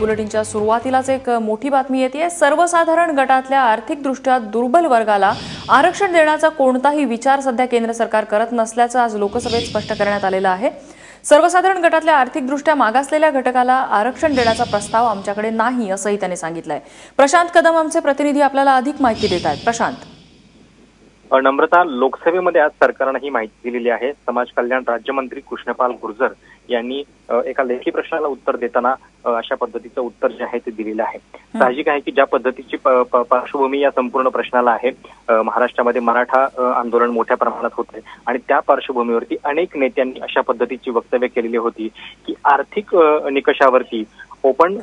बुलेटिनच्या सुरुवातीलाच एक मोठी बातमी येते। सर्वसाधारण गटातल्या आर्थिकदृष्ट्या दुर्बल वर्गाला आरक्षण देण्याचा कोणताही विचार सध्या केंद्र सरकार करत नसल्याचं आज लोकसभेत स्पष्ट करण्यात आलेलं आहे। सर्वसाधारण गटातल्या आर्थिकदृष्ट्या मागासलेल्या घटकाला आरक्षण देण्याचा प्रस्ताव आमच्याकडे नाही असंही त्यांनी सांगितलंय। प्रशांत कदम आमचे प्रतिनिधी आपल्याला अधिक माहिती देत आहेत। प्रशांत, नम्रता, लोकसभेमध्ये आज सरकारने ही माहिती दिलेली आहे। समाज कल्याण राज्यमंत्री कृष्णपाल गुर्जर यांनी एका लेखी प्रश्नाला उत्तर देताना अशा पद्धतीचं उत्तर जे आहे ते दिलेलं आहे। साहजिक आहे की ज्या पद्धतीची पार्श्वभूमी या संपूर्ण प्रश्नाला आहे, महाराष्ट्रामध्ये मराठा आंदोलन मोठ्या प्रमाणात होते आणि त्या पार्श्वभूमीवरती अनेक नेत्यांनी अशा पद्धतीची वक्तव्य केलेली होती की आर्थिक निकषावरती ओपन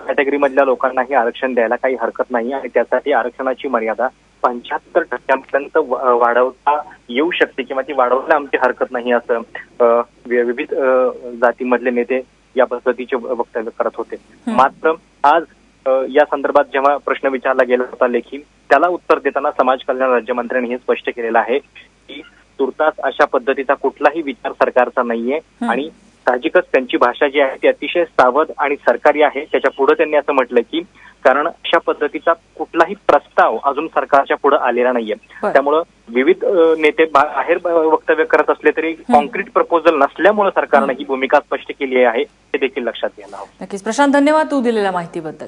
कॅटेगरी मधल्या लोकांनाही आरक्षण द्यायला काही हरकत नाही आणि त्यासाठी आरक्षणाची मर्यादा 75% वाढवता येऊ शकते किंवा ती वाढवायला आमची हरकत नाही असं विविध जातीमधले नेते या पद्धतीचे वक्तव्य करत होते। मात्र आज या संदर्भात जेव्हा प्रश्न विचारला गेला होता लेखी, त्याला उत्तर देताना समाज कल्याण राज्यमंत्र्यांनी हे स्पष्ट केलेलं आहे की तुर्तास अशा पद्धतीचा कुठलाही विचार सरकारचा नाहीये आणि साहजिकच त्यांची भाषा जी आहे ती अतिशय सावध आणि सरकारी आहे। त्याच्या पुढे त्यांनी असं म्हटलं की कारण अशा पद्धतीचा कुठलाही प्रस्ताव अजून सरकारच्या पुढे आलेला नाहीये, त्यामुळं विविध नेते बाहेर वक्तव्य करत असले तरी कॉन्क्रीट प्रपोजल नसल्यामुळे सरकारने ही भूमिका स्पष्ट केली आहे हे देखील लक्षात घ्यायला हवं। नक्कीच प्रशांत, धन्यवाद तू दिलेल्या माहितीबद्दल।